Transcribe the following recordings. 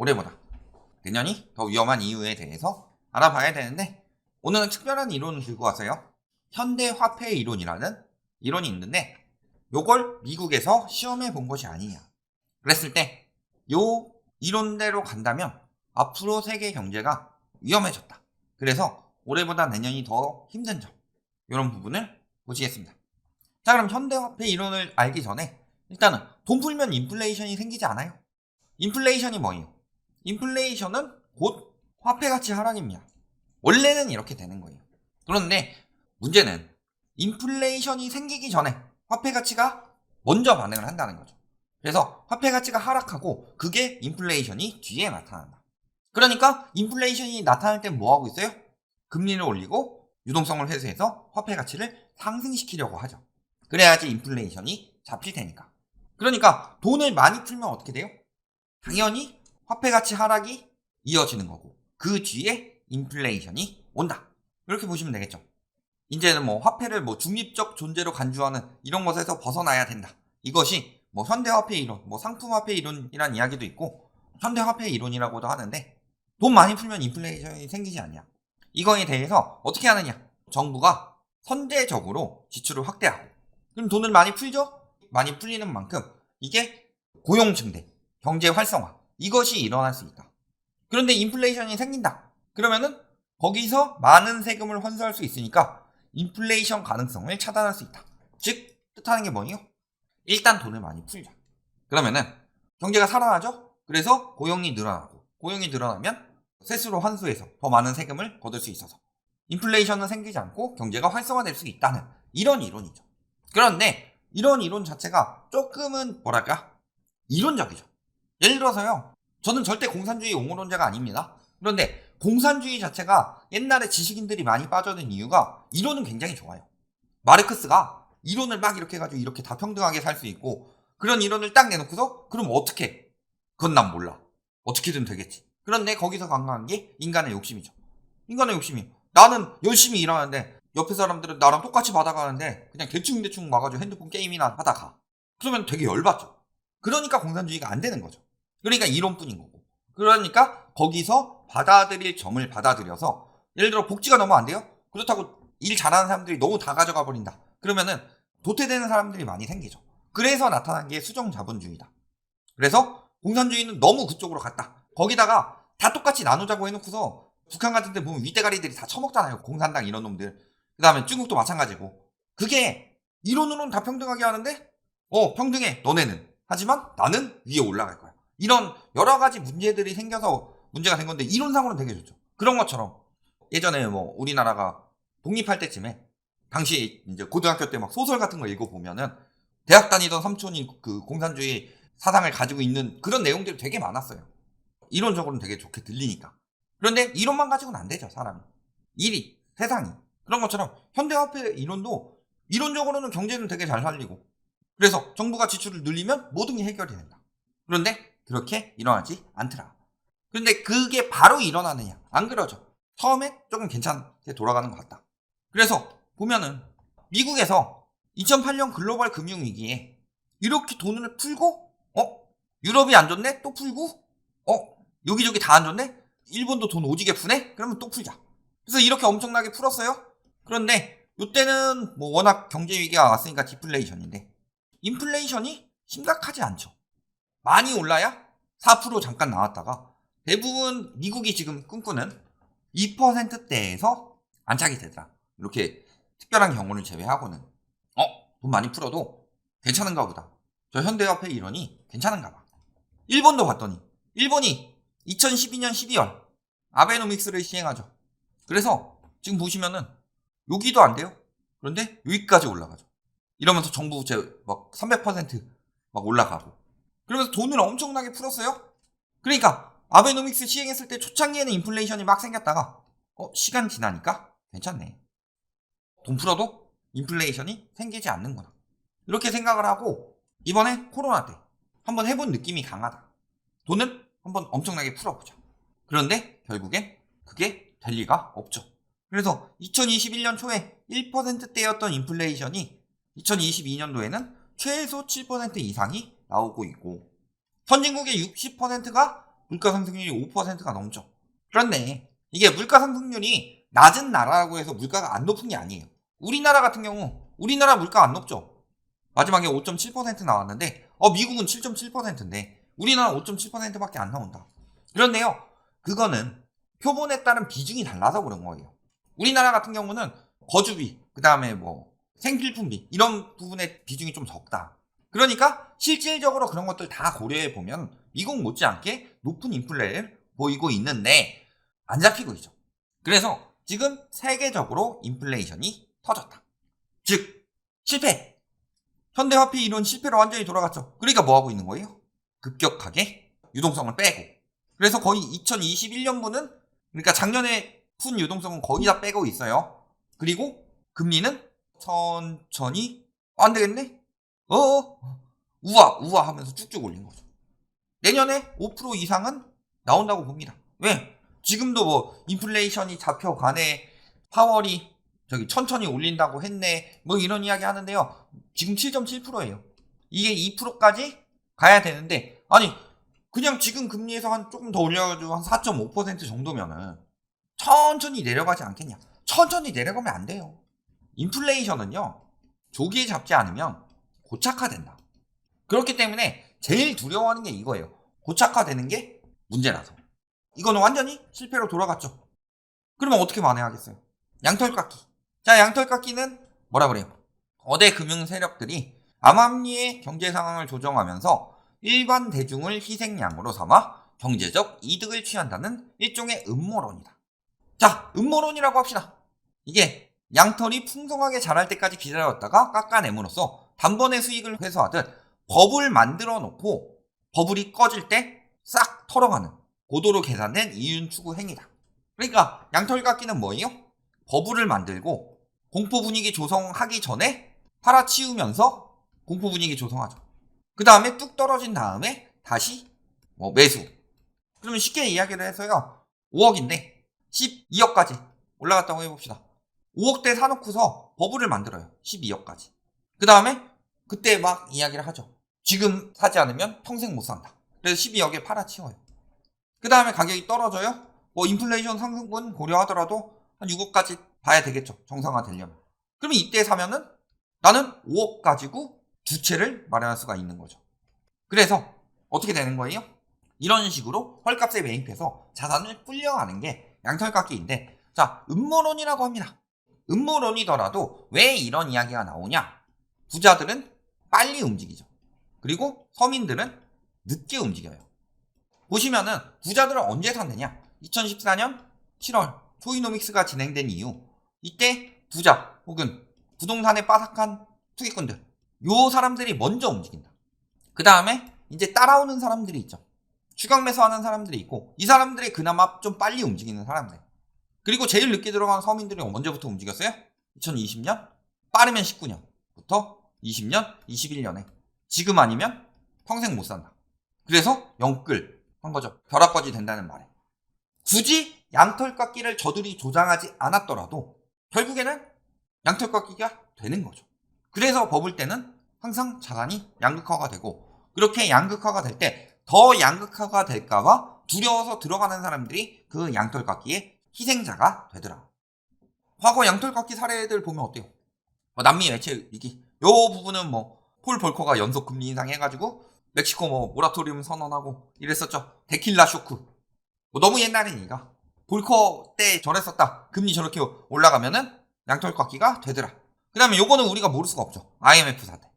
올해보다 내년이 더 위험한 이유에 대해서 알아봐야 되는데, 오늘은 특별한 이론을 들고 왔어요. 현대화폐 이론이라는 이론이 있는데, 요걸 미국에서 시험해 본 것이 아니냐. 그랬을 때 요 이론대로 간다면 앞으로 세계 경제가 위험해졌다. 그래서 올해보다 내년이 더 힘든 점, 이런 부분을 보시겠습니다. 자, 그럼 현대화폐 이론을 알기 전에 일단은 돈 풀면 인플레이션이 생기지 않아요? 인플레이션이 뭐예요? 인플레이션은 곧 화폐 가치 하락입니다. 원래는 이렇게 되는 거예요. 그런데 문제는 인플레이션이 생기기 전에 화폐 가치가 먼저 반응을 한다는 거죠. 그래서 화폐 가치가 하락하고 그게 인플레이션이 뒤에 나타난다. 그러니까 인플레이션이 나타날 때 뭐 하고 있어요? 금리를 올리고 유동성을 회수해서 화폐 가치를 상승시키려고 하죠. 그래야지 인플레이션이 잡힐 테니까. 그러니까 돈을 많이 풀면 어떻게 돼요? 당연히 화폐 가치 하락이 이어지는 거고, 그 뒤에 인플레이션이 온다. 이렇게 보시면 되겠죠. 이제는 뭐 화폐를 뭐 중립적 존재로 간주하는 이런 것에서 벗어나야 된다. 이것이 뭐 현대화폐 이론, 뭐 상품화폐 이론이란 이야기도 있고, 현대화폐 이론이라고도 하는데, 돈 많이 풀면 인플레이션이 생기지 않냐. 이거에 대해서 어떻게 하느냐. 정부가 선제적으로 지출을 확대하고, 그럼 돈을 많이 풀죠? 많이 풀리는 만큼 이게 고용 증대, 경제 활성화, 이것이 일어날 수 있다. 그런데 인플레이션이 생긴다. 그러면은 거기서 많은 세금을 환수할 수 있으니까 인플레이션 가능성을 차단할 수 있다. 즉 뜻하는 게 뭐예요? 일단 돈을 많이 풀자. 그러면은 경제가 살아나죠? 그래서 고용이 늘어나고, 고용이 늘어나면 세수로 환수해서 더 많은 세금을 거둘 수 있어서 인플레이션은 생기지 않고 경제가 활성화될 수 있다는 이런 이론이죠. 그런데 이런 이론 자체가 조금은 뭐랄까? 이론적이죠. 예를 들어서요, 저는 절대 공산주의 옹호론자가 아닙니다. 그런데 공산주의 자체가 옛날에 지식인들이 많이 빠져든 이유가 이론은 굉장히 좋아요. 마르크스가 이론을 막 이렇게 해가지고 이렇게 다 평등하게 살 수 있고, 그런 이론을 딱 내놓고서 그럼 어떻게? 그건 난 몰라. 어떻게든 되겠지. 그런데 거기서 강조한 게 인간의 욕심이죠. 인간의 욕심이, 나는 열심히 일하는데 옆에 사람들은 나랑 똑같이 받아가는데 그냥 대충 와가지고 핸드폰 게임이나 하다가, 그러면 되게 열받죠. 그러니까 공산주의가 안 되는 거죠. 그러니까 이론뿐인 거고. 그러니까 거기서 받아들일 점을 받아들여서, 예를 들어 복지가 너무 안 돼요? 그렇다고 일 잘하는 사람들이 너무 다 가져가 버린다. 그러면은 도태되는 사람들이 많이 생기죠. 그래서 나타난 게 수정자본주의다. 그래서 공산주의는 너무 그쪽으로 갔다. 거기다가 다 똑같이 나누자고 해놓고서 북한 같은 데 보면 윗대가리들이 다 처먹잖아요. 공산당 이런 놈들. 그 다음에 중국도 마찬가지고. 그게 이론으로는 다 평등하게 하는데 평등해 너네는. 하지만 나는 위에 올라갈 거야. 이런 여러 가지 문제들이 생겨서 문제가 된 건데, 이론상으로는 되게 좋죠. 그런 것처럼 예전에 뭐 우리나라가 독립할 때쯤에 당시 이제 고등학교 때 막 소설 같은 거 읽어보면은 대학 다니던 삼촌이 그 공산주의 사상을 가지고 있는 그런 내용들이 되게 많았어요. 이론적으로는 되게 좋게 들리니까. 그런데 이론만 가지고는 안 되죠, 사람이. 일이, 세상이. 그런 것처럼 현대화폐 이론도 이론적으로는 경제는 되게 잘 살리고, 그래서 정부가 지출을 늘리면 모든 게 해결이 된다. 그런데 그렇게 일어나지 않더라. 그런데 그게 바로 일어나느냐? 안 그러죠. 처음에 조금 괜찮게 돌아가는 것 같다. 그래서 보면은 미국에서 2008년 글로벌 금융위기에 이렇게 돈을 풀고, 유럽이 안 좋네? 또 풀고, 여기저기 다 안 좋네? 일본도 돈 오지게 푸네? 그러면 또 풀자. 그래서 이렇게 엄청나게 풀었어요. 그런데 이때는 뭐 워낙 경제 위기가 왔으니까 디플레이션인데, 인플레이션이 심각하지 않죠. 많이 올라야 4% 잠깐 나왔다가 대부분 미국이 지금 꿈꾸는 2%대에서 안착이 되더라. 이렇게 특별한 경우를 제외하고는 돈 많이 풀어도 괜찮은가 보다. 저 현대화폐 이론이 괜찮은가 봐. 일본도 봤더니 일본이 2012년 12월 아베노믹스를 시행하죠. 그래서 지금 보시면은 여기도 안 돼요. 그런데 여기까지 올라가죠. 이러면서 정부 부채 막 300%막 올라가고, 그러면서 돈을 엄청나게 풀었어요. 그러니까 아베노믹스 시행했을 때 초창기에는 인플레이션이 막 생겼다가 시간 지나니까 괜찮네. 돈 풀어도 인플레이션이 생기지 않는구나. 이렇게 생각을 하고 이번에 코로나 때 한번 해본 느낌이 강하다. 돈을 한번 엄청나게 풀어보자. 그런데 결국엔 그게 될 리가 없죠. 그래서 2021년 초에 1%대였던 인플레이션이 2022년도에는 최소 7% 이상이 나오고 있고, 선진국의 60%가 물가 상승률이 5%가 넘죠. 그런데 이게 물가 상승률이 낮은 나라라고 해서 물가가 안 높은 게 아니에요. 우리나라 같은 경우 우리나라 물가 안 높죠. 마지막에 5.7% 나왔는데 미국은 7.7%인데 우리나라 5.7%밖에 안 나온다. 그런데요. 그거는 표본에 따른 비중이 달라서 그런 거예요. 우리나라 같은 경우는 거주비, 그 다음에 뭐 생필품비 이런 부분의 비중이 좀 적다. 그러니까 실질적으로 그런 것들 다 고려해 보면 미국 못지않게 높은 인플레를 보이고 있는데 안 잡히고 있죠. 그래서 지금 세계적으로 인플레이션이 터졌다. 즉 실패. 현대화폐 이론 실패로 완전히 돌아갔죠. 그러니까 뭐 하고 있는 거예요? 급격하게 유동성을 빼고. 그래서 거의 2021년분은 그러니까 작년에 푼 유동성은 거의 다 빼고 있어요. 그리고 금리는 천천히 안 되겠네? 우와 하면서 쭉쭉 올린 거죠. 내년에 5% 이상은 나온다고 봅니다. 왜? 지금도 뭐 인플레이션이 잡혀가네, 파월이 저기 천천히 올린다고 했네, 뭐 이런 이야기 하는데요. 지금 7.7%예요. 이게 2%까지 가야 되는데, 아니 그냥 지금 금리에서 한 조금 더 올려가지고 한 4.5% 정도면은 천천히 내려가지 않겠냐? 천천히 내려가면 안 돼요. 인플레이션은요, 조기에 잡지 않으면 고착화된다. 그렇기 때문에 제일 두려워하는 게 이거예요. 고착화되는 게 문제라서. 이거는 완전히 실패로 돌아갔죠. 그러면 어떻게 만회하겠어요? 양털깎기. 자, 양털깎기는 뭐라 그래요? 거대 금융 세력들이 암암리의 경제 상황을 조정하면서 일반 대중을 희생양으로 삼아 경제적 이득을 취한다는 일종의 음모론이다. 자, 음모론이라고 합시다. 이게 양털이 풍성하게 자랄 때까지 기다렸다가 깎아냄으로써 단번에 수익을 회수하듯 버블 만들어 놓고 버블이 꺼질 때 싹 털어가는 고도로 계산된 이윤 추구 행위다. 그러니까 양털 깎기는 뭐예요? 버블을 만들고 공포 분위기 조성하기 전에 팔아치우면서 공포 분위기 조성하죠. 그 다음에 뚝 떨어진 다음에 다시 매수. 그러면 쉽게 이야기를 해서요. 5억인데 12억까지 올라갔다고 해봅시다. 5억대 사놓고서 버블을 만들어요. 12억까지. 그 다음에 그때 막 이야기를 하죠. 지금 사지 않으면 평생 못 산다. 그래서 12억에 팔아치워요. 그 다음에 가격이 떨어져요. 인플레이션 상승분 고려하더라도 한 6억까지 봐야 되겠죠. 정상화 되려면. 그러면 이때 사면은 나는 5억 가지고 두 채를 마련할 수가 있는 거죠. 그래서 어떻게 되는 거예요? 이런 식으로 헐값에 매입해서 자산을 불려가는 게 양털깎기인데, 자, 음모론이라고 합니다. 음모론이더라도 왜 이런 이야기가 나오냐? 부자들은 빨리 움직이죠. 그리고 서민들은 늦게 움직여요. 보시면은 부자들은 언제 샀느냐? 2014년 7월 초이노믹스가 진행된 이후, 이때 부자 혹은 부동산에 빠삭한 투기꾼들, 요 사람들이 먼저 움직인다. 그 다음에 이제 따라오는 사람들이 있죠. 추격 매수하는 사람들이 있고, 이 사람들이 그나마 좀 빨리 움직이는 사람들. 그리고 제일 늦게 들어간 서민들이 언제부터 움직였어요? 2020년? 빠르면 19년부터 20년, 21년에. 지금 아니면 평생 못 산다. 그래서 영끌 한 거죠. 벼락거지 된다는 말에. 굳이 양털깎기를 저들이 조장하지 않았더라도 결국에는 양털깎기가 되는 거죠. 그래서 버블 때는 항상 자산이 양극화가 되고, 그렇게 양극화가 될 때 더 양극화가 될까봐 두려워서 들어가는 사람들이 그 양털깎기의 희생자가 되더라. 과거 양털깎기 사례들 보면 어때요? 남미 매체 위기, 요 부분은 폴 볼커가 연속 금리 인상 해가지고 멕시코 모라토리움 선언하고 이랬었죠. 데킬라 쇼크. 너무 옛날이니까 볼커 때 저랬었다. 금리 저렇게 올라가면은 양털깎기가 되더라. 그 다음에 요거는 우리가 모를 수가 없죠. IMF 사태.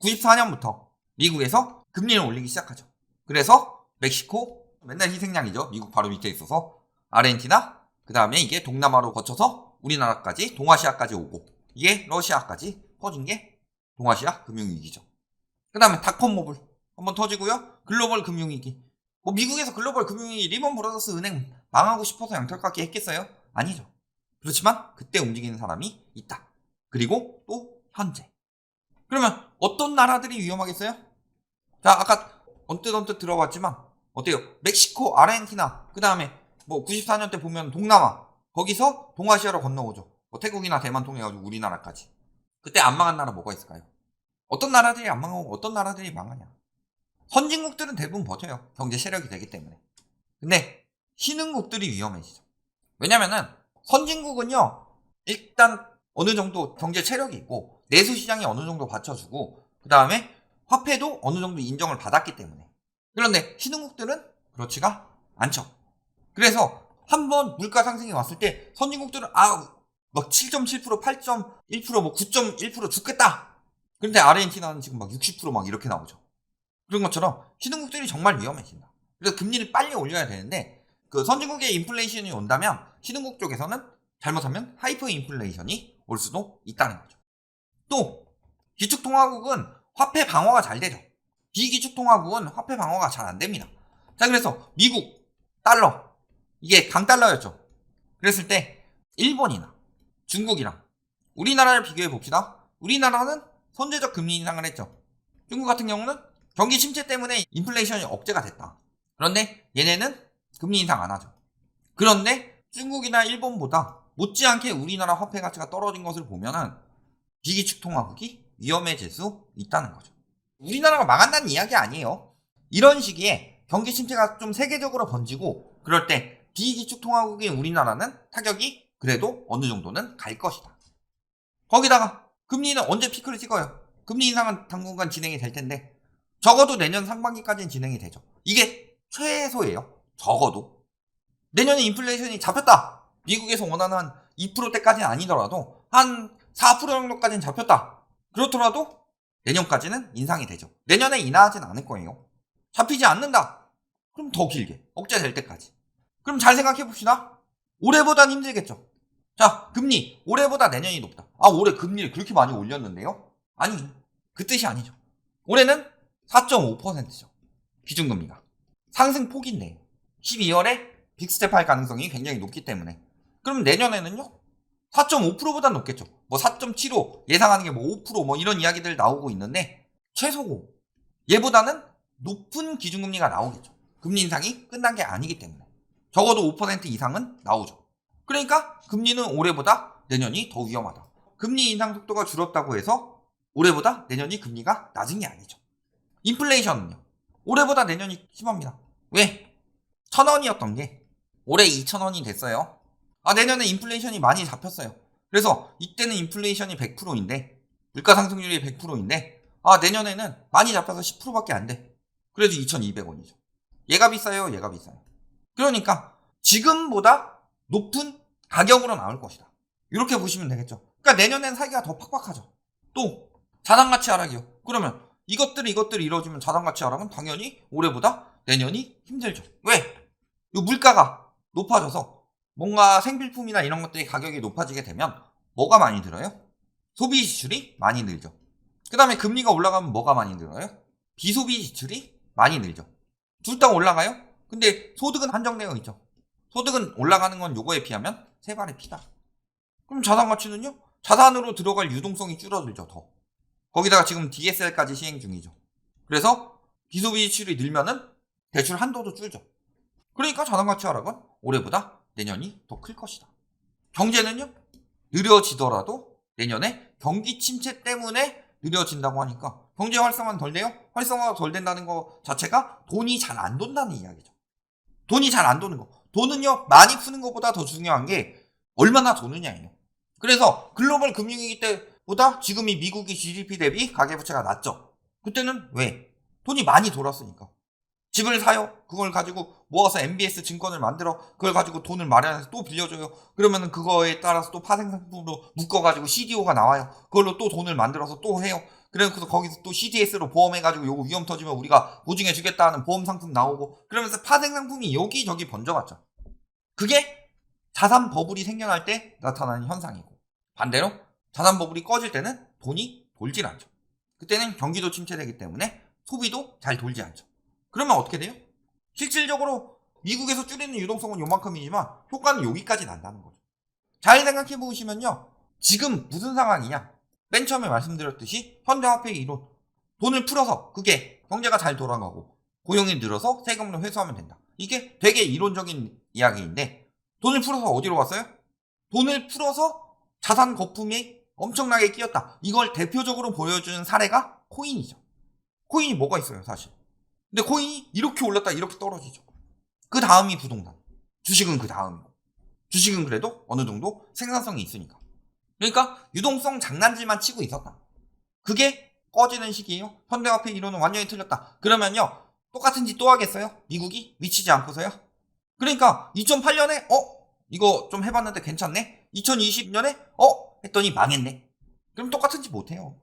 94년부터 미국에서 금리를 올리기 시작하죠. 그래서 멕시코 맨날 희생양이죠. 미국 바로 밑에 있어서 아르헨티나, 그 다음에 이게 동남아로 거쳐서 우리나라까지, 동아시아까지 오고, 이게 러시아까지 퍼진 게 동아시아 금융위기죠. 그 다음에 닷컴모블 한번 터지고요. 글로벌 금융위기. 미국에서 글로벌 금융위기, 리먼 브라더스 은행 망하고 싶어서 양털깎기 했겠어요? 아니죠. 그렇지만 그때 움직이는 사람이 있다. 그리고 또 현재. 그러면 어떤 나라들이 위험하겠어요? 자, 아까 언뜻 들어봤지만 어때요? 멕시코, 아르헨티나, 그 다음에 94년 때 보면 동남아, 거기서 동아시아로 건너오죠. 태국이나 대만 통해가지고 우리나라까지. 그때 안 망한 나라 뭐가 있을까요? 어떤 나라들이 안 망하고 어떤 나라들이 망하냐? 선진국들은 대부분 버텨요. 경제 세력이 되기 때문에. 근데 신흥국들이 위험해지죠. 왜냐면은 선진국은요, 일단 어느 정도 경제 체력이 있고 내수 시장이 어느 정도 받쳐주고 그 다음에 화폐도 어느 정도 인정을 받았기 때문에. 그런데 신흥국들은 그렇지가 않죠. 그래서 한번 물가 상승이 왔을 때 선진국들은 막 7.7%, 8.1%, 뭐 9.1% 죽겠다. 그런데 아르헨티나는 지금 막 60% 이렇게 나오죠. 그런 것처럼 신흥국들이 정말 위험해진다. 그래서 금리를 빨리 올려야 되는데 그 선진국의 인플레이션이 온다면 신흥국 쪽에서는 잘못하면 하이퍼 인플레이션이 올 수도 있다는 거죠. 또 기축통화국은 화폐 방어가 잘 되죠. 비기축통화국은 화폐 방어가 잘 안 됩니다. 자, 그래서 미국 달러, 이게 강달러였죠. 그랬을 때 일본이나 중국이랑 우리나라를 비교해 봅시다. 우리나라는 선제적 금리 인상을 했죠. 중국 같은 경우는 경기 침체 때문에 인플레이션이 억제가 됐다. 그런데 얘네는 금리 인상 안 하죠. 그런데 중국이나 일본보다 못지않게 우리나라 화폐 가치가 떨어진 것을 보면은 비기축통화국이 위험해질 수 있다는 거죠. 우리나라가 망한다는 이야기 아니에요. 이런 시기에 경기 침체가 좀 세계적으로 번지고 그럴 때 비기축통화국인 우리나라는 타격이 그래도 어느 정도는 갈 것이다. 거기다가 금리는 언제 피크를 찍어요? 금리 인상은 당분간 진행이 될 텐데 적어도 내년 상반기까지는 진행이 되죠. 이게 최소예요. 적어도. 내년에 인플레이션이 잡혔다. 미국에서 원하는 한 2%대까지는 아니더라도 한 4% 정도까지는 잡혔다. 그렇더라도 내년까지는 인상이 되죠. 내년에 인하하진 않을 거예요. 잡히지 않는다. 그럼 더 길게. 억제될 때까지. 그럼 잘 생각해 봅시다. 올해보단 힘들겠죠. 자, 금리. 올해보다 내년이 높다. 올해 금리를 그렇게 많이 올렸는데요? 아니, 그 뜻이 아니죠. 올해는 4.5%죠. 기준금리가. 상승폭인데 12월에 빅스텝 할 가능성이 굉장히 높기 때문에. 그럼 내년에는요? 4.5%보다 높겠죠. 뭐 4.75 예상하는 게 뭐 5% 이런 이야기들 나오고 있는데 최소고 얘보다는 높은 기준금리가 나오겠죠. 금리 인상이 끝난 게 아니기 때문에. 적어도 5% 이상은 나오죠. 그러니까 금리는 올해보다 내년이 더 위험하다. 금리 인상 속도가 줄었다고 해서 올해보다 내년이 금리가 낮은 게 아니죠. 인플레이션은요. 올해보다 내년이 심합니다. 왜? 1,000원이었던 게 올해 2,000원이 됐어요. 내년에 인플레이션이 많이 잡혔어요. 그래서 이때는 인플레이션이 100%인데 물가 상승률이 100%인데 내년에는 많이 잡혀서 10%밖에 안 돼. 그래도 2,200원이죠. 얘가 비싸요, 얘가 비싸요. 그러니까 지금보다 높은 가격으로 나올 것이다. 이렇게 보시면 되겠죠. 그러니까 내년엔 살기가 더 팍팍하죠. 또 자산가치 하락이요. 그러면 이것들이 이루어지면 자산가치 하락은 당연히 올해보다 내년이 힘들죠. 왜? 이 물가가 높아져서 뭔가 생필품이나 이런 것들이 가격이 높아지게 되면 뭐가 많이 들어요? 소비 지출이 많이 늘죠. 그 다음에 금리가 올라가면 뭐가 많이 늘어요? 비소비 지출이 많이 늘죠. 둘 다 올라가요? 근데 소득은 한정되어 있죠. 소득은 올라가는 건 요거에 비하면 세 발의 피다. 그럼 자산 가치는요? 자산으로 들어갈 유동성이 줄어들죠, 더. 거기다가 지금 DSR까지 시행 중이죠. 그래서 비소비 지출이 늘면은 대출 한도도 줄죠. 그러니까 자산 가치 하락은 올해보다 내년이 더 클 것이다. 경제는요? 느려지더라도 내년에 경기 침체 때문에 느려진다고 하니까 경제 활성화는 덜 돼요? 활성화가 덜 된다는 거 자체가 돈이 잘 안 돈다는 이야기죠. 돈이 잘 안 도는 거. 돈은요, 많이 푸는 것보다 더 중요한 게 얼마나 도느냐예요. 그래서 글로벌 금융위기 때보다 지금이 미국이 GDP 대비 가계부채가 낮죠. 그때는 왜? 돈이 많이 돌았으니까. 집을 사요. 그걸 가지고 모아서 MBS 증권을 만들어. 그걸 가지고 돈을 마련해서 또 빌려줘요. 그러면은 그거에 따라서 또 파생상품으로 묶어가지고 CDO가 나와요. 그걸로 또 돈을 만들어서 또 해요. 그래서 거기서 또 CDS로 보험해가지고 요거 위험 터지면 우리가 보증해주겠다 하는 보험 상품 나오고 그러면서 파생상품이 여기저기 번져갔죠. 그게 자산 버블이 생겨날 때 나타나는 현상이고 반대로 자산 버블이 꺼질 때는 돈이 돌질 않죠. 그때는 경기도 침체되기 때문에 소비도 잘 돌지 않죠. 그러면 어떻게 돼요? 실질적으로 미국에서 줄이는 유동성은 요만큼이지만 효과는 여기까지 난다는 거죠. 잘 생각해 보시면요. 지금 무슨 상황이냐? 맨 처음에 말씀드렸듯이 현대화폐의 이론. 돈을 풀어서 그게 경제가 잘 돌아가고 고용이 늘어서 세금을 회수하면 된다. 이게 되게 이론적인 이야기인데 돈을 풀어서 어디로 갔어요? 돈을 풀어서 자산 거품이 엄청나게 끼었다. 이걸 대표적으로 보여주는 사례가 코인이죠. 코인이 뭐가 있어요, 사실. 근데 코인이 이렇게 올랐다 이렇게 떨어지죠. 그 다음이 부동산. 주식은 그 다음이고. 주식은 그래도 어느 정도 생산성이 있으니까. 그러니까 유동성 장난질만 치고 있었다. 그게 꺼지는 시기예요. 현대화폐 이론은 완전히 틀렸다. 그러면요. 똑같은 짓 또 하겠어요? 미국이 미치지 않고서요? 그러니까 2008년에 이거 좀 해봤는데 괜찮네? 2020년에 했더니 망했네. 그럼 똑같은 짓 못해요.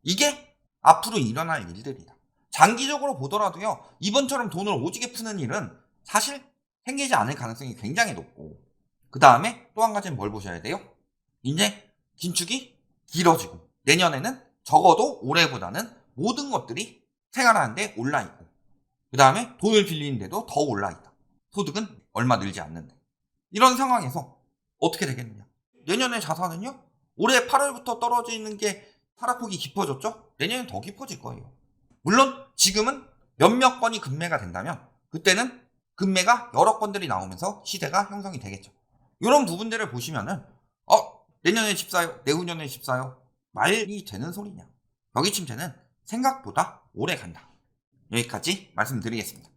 이게 앞으로 일어날 일들이다. 장기적으로 보더라도요. 이번처럼 돈을 오지게 푸는 일은 사실 생기지 않을 가능성이 굉장히 높고, 그 다음에 또 한 가지는 뭘 보셔야 돼요? 이제 긴축이 길어지고 내년에는 적어도 올해보다는 모든 것들이 생활하는데 올라있고, 그 다음에 돈을 빌리는데도 더 올라있다. 소득은 얼마 늘지 않는데. 이런 상황에서 어떻게 되겠느냐. 내년의 자산은요. 올해 8월부터 떨어지는 게 하락폭이 깊어졌죠. 내년엔 더 깊어질 거예요. 물론 지금은 몇몇 건이 급매가 된다면 그때는 급매가 여러 건들이 나오면서 시대가 형성이 되겠죠. 이런 부분들을 보시면은 내년에 집 사요, 내후년에 집 사요, 말이 되는 소리냐. 여기 침체는 생각보다 오래 간다. 여기까지 말씀드리겠습니다.